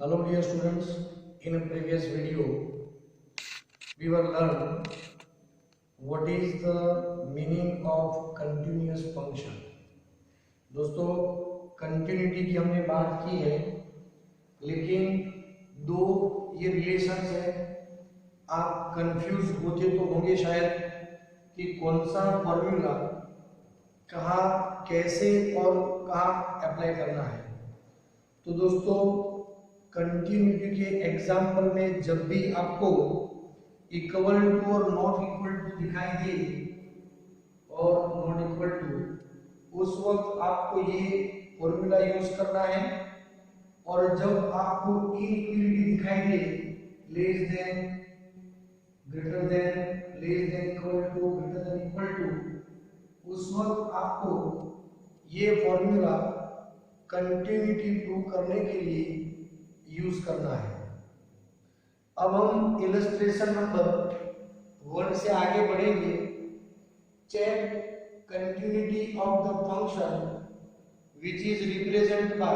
Hello dear students, in a previous video we were learned what is the meaning of continuous function। दोस्तों continuity की हमने बात की है, लेकिन दो ये रिलेशंस है, आप कंफ्यूज होते तो होंगे शायद कि कौन सा फॉर्मूला कहाँ कैसे और कहाँ अप्लाई करना है। तो दोस्तों कंटिन्यूटी के एग्जाम्पल में जब भी आपको इक्वल टू और नॉट इक्वल टू दिखाई दे और नॉट इक्वल टू, उस वक्त आपको ये फॉर्मूला यूज करना है। और जब आपको इनइक्वलिटी दिखाई दे, less than, greater than, less than equal to, greater than equal to, उस वक्त आपको ये फॉर्मूला कंटिन्यूटी प्रूव करने के लिए यूज करना है। अब हम इलस्ट्रेशन नंबर 1 से आगे बढ़ेंगे। Check continuity of the function which is represented by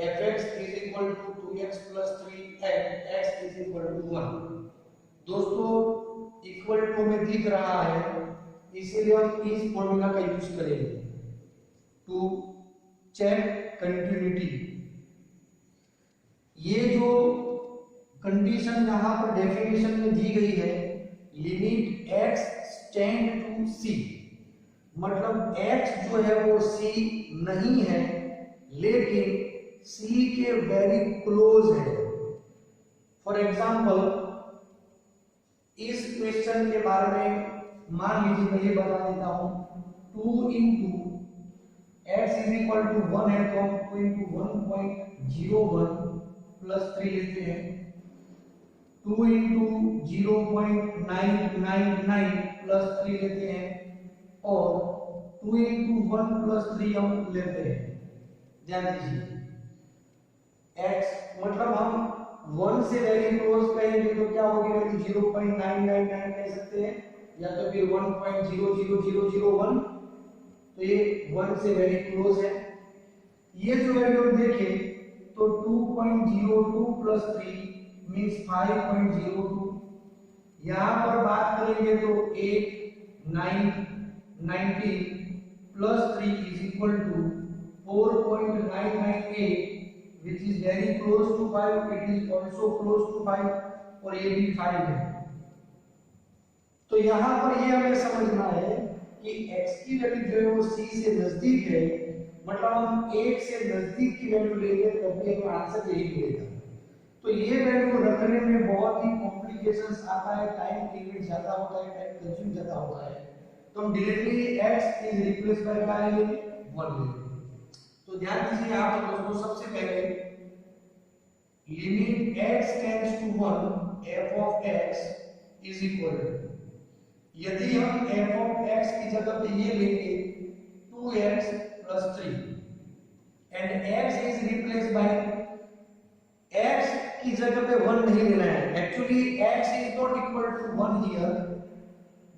fx is equal to 2x plus 3 and x is equal to 1। दोस्तों इक्वल टू में दिख रहा है, इसीलिए हम इस फॉर्मूला का यूज करेंगे टू चेक कंटिन्यूटी। ये जो कंडीशन यहाँ पर डेफिनेशन में दी गई है, limit x tend to c, मतलब x जो है वो c नहीं है लेकिन c के वेरी क्लोज है। फॉर एग्जांपल इस क्वेश्चन के बारे में मान लीजिए मैं ये बता देता हूं, 2 into x is equal to 1 है तो हम 2 इंटू 1.01 प्लस 3 लेते हैं, 2 इंटू 0.999 प्लस 3 लेते हैं और 2 इंटू 1 प्लस 3 हम लेते हैं। ध्यान दीजिए x मतलब हम 1 से वेरी क्लोज कहेंगे तो क्या होगी वैल्यू 0.999 कह सकते हैं या तो फिर 1.00001, तो ये 1 से वेरी क्लोज है। ये जो वैल्यू हम देखें तो 2.02 प्लस 3 मीन्स 5.02। यहाँ पर बात करेंगे तो 8, 9, 19 plus 3 is equal to 4.998 which is very close to 5, it is also close to 5 और ये भी 5 है। तो यहाँ पर ये हमें समझना है कि x की वैल्यू जो है वो c से नजदीक है, मतलब हम 8 से नजदीक की वैल्यू लेंगे तब भी हमें आंसर यही मिलेगा। तो ये वैल्यू रखने में बहुत ही कॉम्प्लिकेशंस आता है, टाइम पीरियड ज्यादा होता है, टाइम कंज्यूम ज्यादा होता है, तो हम directly x is replace by क्या लेंगे 1 लेंगे। तो ध्यान दीजिए यहाँ पर दोस्तों, सबसे पहले limit x tends to 1 f of x is equal to, यदि हम f ऑफ x की जगह पे ये लेंगे 2x plus 3 and x is replaced by, x की जगह पे 1 नहीं लेना है, actually x is not equal to 1 here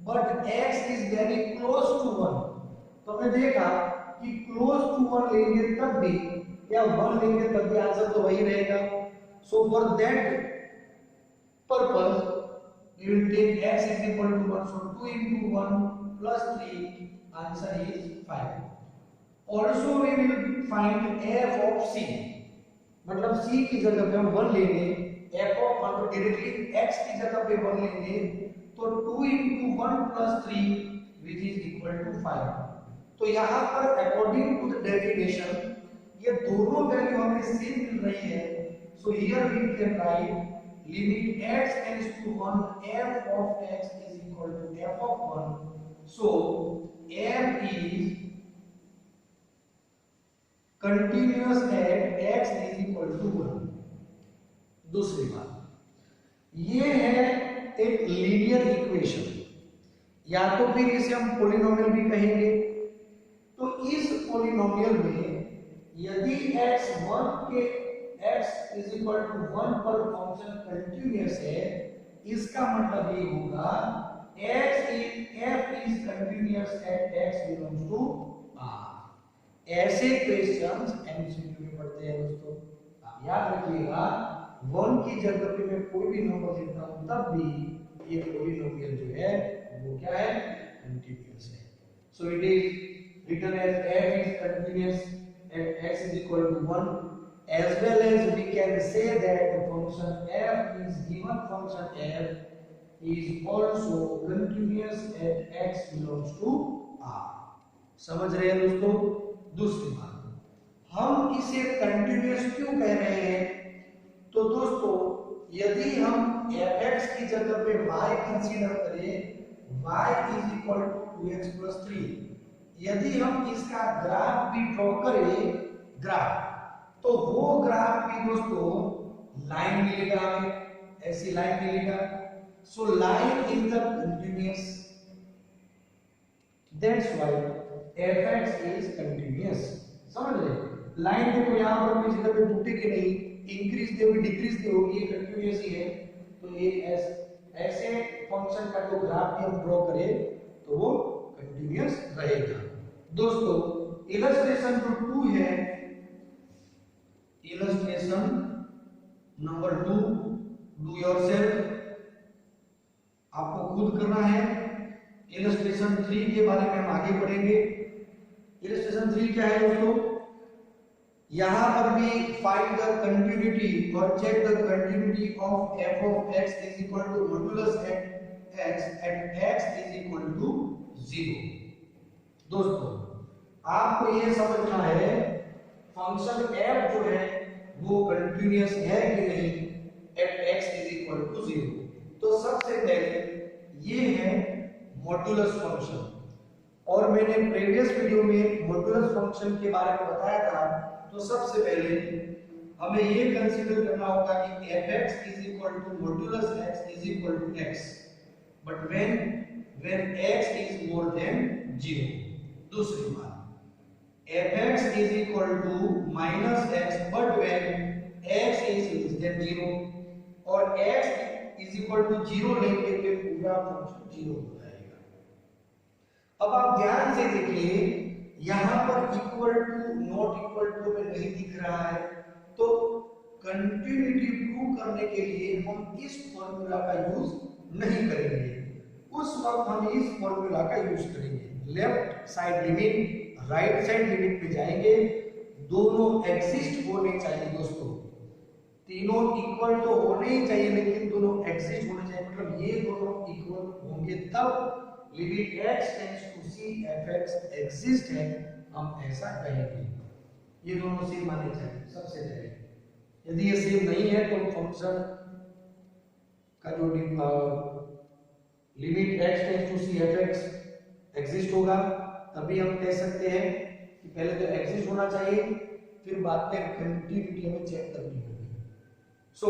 but x is very close to 1। तो हमने देखा कि close to 1 लेंगे तब भी या 1 लेंगे तब भी आंसर तो वही रहेगा। So for that purpose we will take x is equal to 1, so 2 into 1 plus 3 answer is 5। Also we will find f of c, मतलब c की जगह पे हम 1 लेंगे, f of 1 तो डायरेक्टली x की जगह पे 1 लेंगे तो 2 into 1 plus 3 which is equal to 5। तो यहाँ पर अकॉर्डिंग टू द डेफिनेशन ये दोनों वैल्यू हमें सेम मिल रही है। So here we can write limit x tends to 1 f of x is equal to f of 1, so f is continuous at x is equal to 1। दूसरी बात, ये है एक लीनियर इक्वेशन, या तो फिर इसे हम पॉलिनोमियल भी कहेंगे। तो इस पॉलिनोमियल में यदि x1 के x is equal to 1 पर फंक्शन कंटिन्यूअस है, इसका मतलब ये होगा f is continuous at x belongs to R। ऐसे क्वेश्चंस एमसीक्यू में पढ़ते हैं दोस्तों, याद रखिएगा 1 की जगह पे मैं कोई भी नंबर लिखता हूं तब भी ये पॉलिनोमियल जो है वो क्या है, कंटीन्यूअस है. So it is written as f is continuous at x is equal to 1, as well as we can say that the function f is given function f is also continuous at x belongs to r. समझ रहे हैं दोस्तों? दूसरी बात, हम इसे continuous क्यों कह रहे हैं? तो दोस्तों यदि हम fx की जगह पे y कंसीडर करें, y is equal to 2x plus 3, यदि हम इसका ग्राफ भी ड्रॉ करें, ग्राफ, तो वो ग्राफ भी दोस्तों लाइन मिलेगा हमें, ऐसी लाइन मिलेगा. So line is the continuous, that's why fx is continuous. समझ रहे? लाइन देखो यहां पर भी जगह पे टूटेगी नहीं, इंक्रीज दे होगी डिक्रीज दे होगी, ये कंटिन्यूअस ही है. तो ये ऐसे फंक्शन का जो ग्राफ भी हम ड्रॉ करें तो वो कंटिन्यूअस रहेगा. दोस्तों इलस्ट्रेशन जो 2 है, इलस्ट्रेशन नंबर 2, डू योरसेल्फ, आपको खुद करना है. इलस्ट्रेशन 3 के बारे में हम आगे पढ़ेंगे. इलस्ट्रेशन 3 क्या है दोस्तों? यहां पर भी फाइंड द कंटिन्यूटी और check the continuity of f of x is equal to modulus at x is equal to 0. दोस्तों आपको ये समझना है फंक्शन f जो है वो कंटिन्यूअस है कि नहीं at x is equal to 0. तो सबसे पहले ये है मॉड्यूलस फंक्शन, और मैंने प्रीवियस वीडियो में मॉड्यूलस फंक्शन के बारे में बताया था. तो सबसे पहले हमें ये कंसीडर करना होगा कि fx is equal to modulus x is equal to x, but when x is more than 0. दूसरी बात, fx is equal to minus x but when x is less than 0, और x is equal to 0 लेंगे तो पूरा function 0 हो जाएगा. अब आप ध्यान से देखिए, यहां पर equal to not equal to में नहीं दिख रहा है, तो कंटिन्यूटी प्रूव करने के लिए हम इस फॉर्मूला का यूज नहीं करेंगे. उस वक्त हम इस फॉर्मूला का यूज करेंगे. Left side limit right side limit पे जाएंगे, दोनों एग्जिस्ट होने चाहिए दोस्तों. तीनों इक्वल तो होने ही चाहिए लेकिन दोनों एग्जिस्ट होने चाहिए, मतलब ये दोनों इक्वल होंगे तब limit x tends to c fx exist है, हम ऐसा कहेंगे. ये दोनों सेम माने चाहिए सबसे पहले. यदि ये सेम नहीं है तो फंक्शन का जो limit x tends to c fx exist होगा, तभी हम कह सकते हैं कि पहले तो एग्जिस्ट होना चाहिए, फिर बाद में कंटिन्यूटी हमें चेक करनी होगी. So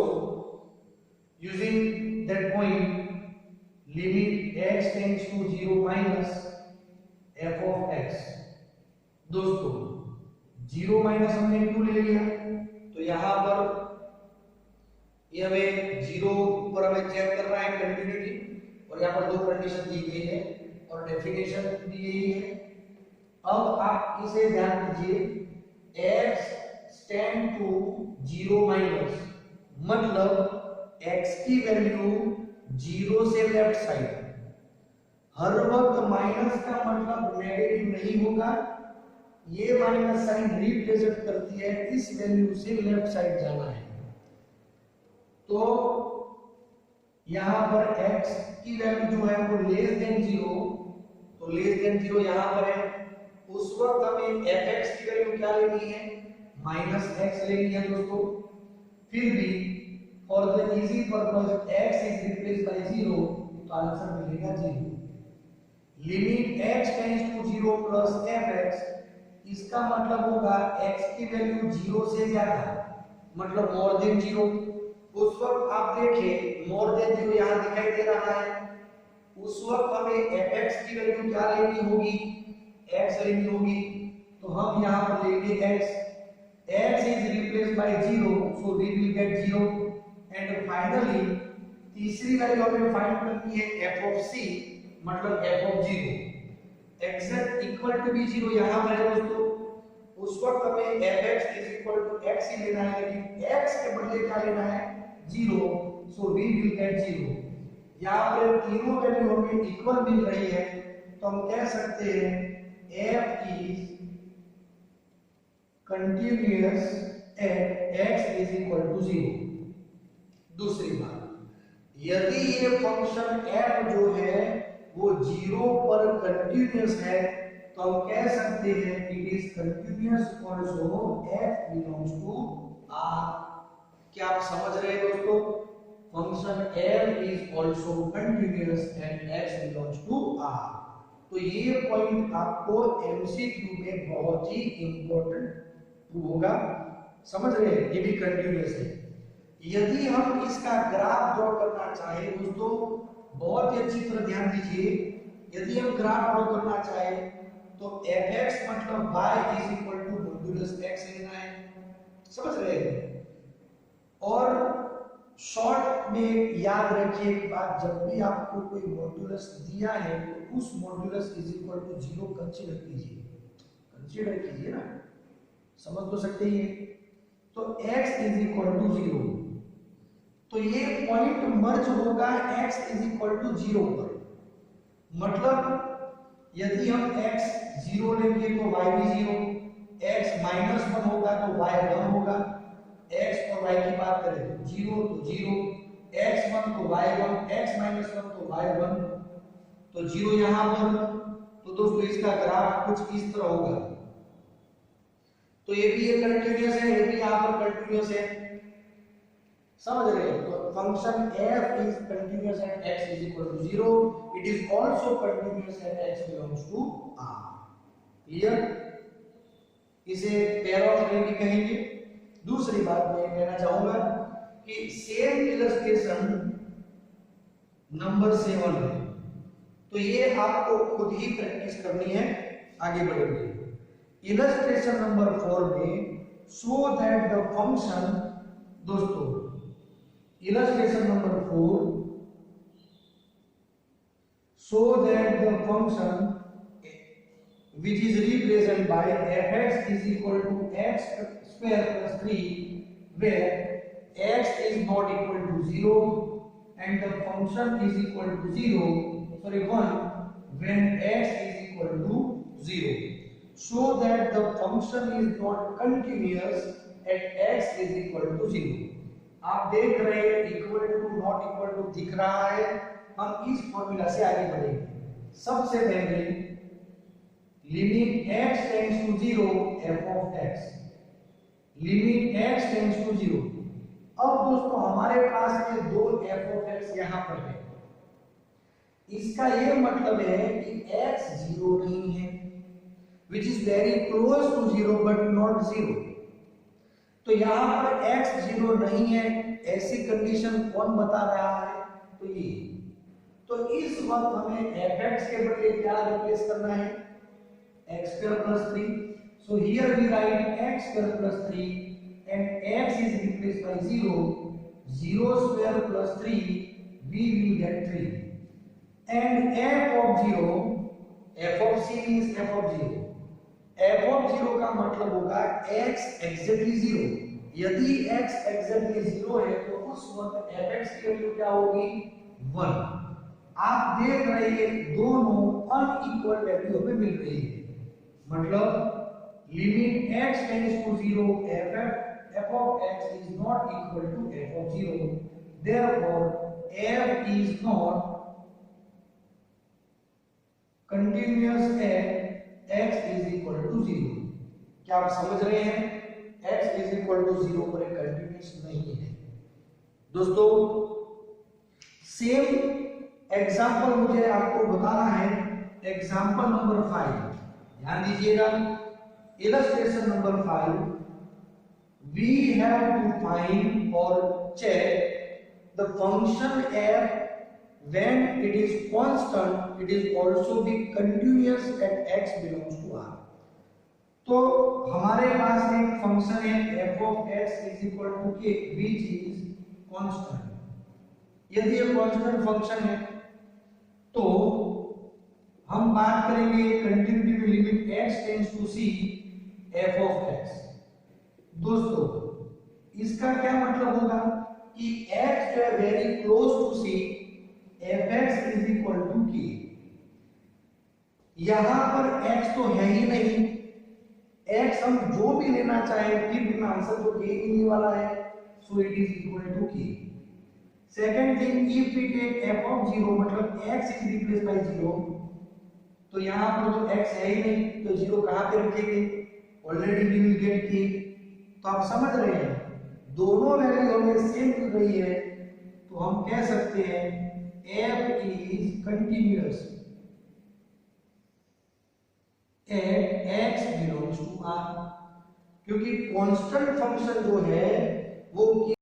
using that point limit x tends to 0 minus f of x. दोस्तों 0 माइनस हमने 2 ले लिया, तो यहां पर ये हमें 0 पर हमें चेक करना है कंटिन्यूटी, और यहां पर दो कंडीशन दी गई है और डेफिनेशन दी गई है. अब आप इसे ध्यान दीजिए, x टेंड टू 0 माइनस मतलब x की वैल्यू 0 से लेफ्ट साइड. हर वक्त माइनस का मतलब नेगेटिव नहीं होगा, ये माइनस साइन रिप्रेजेंट करती है इस वैल्यू से लेफ्ट साइड जाना है. तो यहां पर x की वैल्यू जो है वो लेस देन 0, तो लेस देन 0 यहां पर है. उस वक्त हमें fx की वैल्यू क्या लेनी है, माइनस x लेनी है दोस्तों. फिर भी for the easy purpose x is replaced by 0, तो आंसर मिलेगा 0. Limit x tends to 0 plus fx, इसका मतलब होगा x की वैल्यू 0 से ज्यादा, मतलब मोर देन 0. उस वक्त आप देखें मोर देन 0 यहां दिखाई दे रहा है, उस वक्त हमें fx की वैल्यू क्या लेनी होगी, x लेनी होगी. तो हम यहां पर लेंगे x is replaced by 0, so we will get 0. And finally तीसरी वैल्यू हमें फाइंड करनी है f of c, मतलब f of 0 exact equal to भी 0 यहां पर है दोस्तों. उस वक्त हमें fx is equal to x ही लेना है, लेकिन x के बदले क्या लेना है 0, सो वी विल गेट 0। यहाँ पे तीनों वैल्यू हमें इक्वल मिल रही है, तो हम कह सकते हैं f is continuous at x is equal to 0। दूसरी बात, यदि ये फंक्शन f जो है वो 0 पर कंटिन्यूअस है, तो हम कह सकते हैं it is continuous also f belongs to R। क्या आप समझ रहे हैं दोस्तों? Function f is also continuous and x belongs to R। तो ये पॉइंट आपको MCQ में बहुत ही इंपॉर्टेंट होगा, समझ रहे हैं? ये भी कंटिन्यूअस है। यदि हम इसका ग्राफ ड्रॉ करना चाहें दोस्तों, बहुत ही अच्छी तरह ध्यान दीजिए, यदि हम ग्राफ ड्रॉ करना चाहें तो fx मतलब y is equal to modulus x लेना है, समझ रहे हैं? और शॉर्ट में याद रखिए एक बात, जब भी आपको कोई मॉड्यूलस दिया है तो उस modulus is equal to 0 consider कीजिए ना, समझ तो सकते ही है। तो x इज इक्वल टू 0, तो ये पॉइंट मर्ज होगा x इज इक्वल टू 0 पर। मतलब यदि हम x 0 लेंगे तो y भी 0, x -1 होगा तो y 1 होगा, x और y की बात करें तो 0 तो 0, x1 तो y1, x -1 तो y1, तो 0 यहां पर। तो दोस्तों इसका ग्राफ कुछ इस तरह होगा। तो ये भी कंटिन्यूअस है, ये भी यहां पर कंटिन्यूअस है, समझ रहे हैं? तो function f is continuous at x is equal to 0, it is also continuous at x belongs to R। Clear? इसे पेयर ऑफ भी कहेंगे। दूसरी बात मैं कहना चाहूंगा कि सेम इलस्ट्रेशन नंबर 7 है, तो ये आपको खुद ही प्रैक्टिस करनी है, आगे बढ़ेंगे। इलस्ट्रेशन नंबर 4 में शो दैट द फंक्शन, दोस्तों illustration number 4, show that the function which is represented by fx is equal to x square plus 3 where x is not equal to 0 and the function is equal to 1 when x is equal to 0. Show that the function is not continuous at x is equal to 0. आप देख रहे हैं equal to not equal to दिख रहा है, हम इस formula से आगे बढ़ेंगे। सबसे पहले limit x tends to 0 f of x, limit x tends to 0। अब दोस्तों हमारे पास ये दो f ऑफ x यहां पर है, इसका ये मतलब है कि x 0 नहीं है, which is very close to 0 but not 0। तो यहाँ पर x 0 नहीं है, ऐसी कंडीशन कौन बता रहा है? तो ये। तो इस वक्त हमें fx के बदले क्या रिप्लेस करना है? x square plus 3। So here we write x square plus 3 and x is replaced by 0, 0 square plus 3, we will get 3 and f of 0, f of c means f of 0, f of 0 का मतलब होगा x exactly 0। यदि x exactly 0 है तो उस वक्त fx की value क्या होगी? 1। आप देख रहे हैं दोनों अनइक्वल वैल्यू हमें मिल रही है, मतलब limit x tends to 0 f of x is not equal to f of 0, therefore f is not continuous at x is equal to 0। क्या आप समझ रहे हैं? x is equal to 0 पर एक कंटिन्यूअस नहीं है। दोस्तों सेम एग्जांपल मुझे आपको बताना है, एग्जांपल नंबर 5, ध्यान दीजिएगा। Illustration number 5, we have to find or check the function f when it is constant, it is also be continuous at x belongs to R। तो हमारे पास एक फंक्शन है f of x is equal to k which is constant। यदि ये constant function है तो हम बात करेंगे कंटिन्यूटी में limit x tends to c F of X. दोस्तों इसका क्या मतलब होगा कि x जो है very close to C, F X is equal to K. यहां पर x तो है ही नहीं, x हम जो भी लेना चाहे फिर भी आंसर तो के मिलने वाला है, so it is equal to K. Second thing, if we take f of 0 मतलब x इज रिप्लेस बाय 0, तो यहां पर तो x है ही नहीं तो 0 कहां पे रखेंगे, ऑलरेडी वी विल गेट के। तो आप समझ रहे हैं दोनों वैल्यू हमें सेम मिल रही है, तो हम कह सकते हैं f is continuous at x belongs to r, क्योंकि कांस्टेंट फंक्शन जो है वो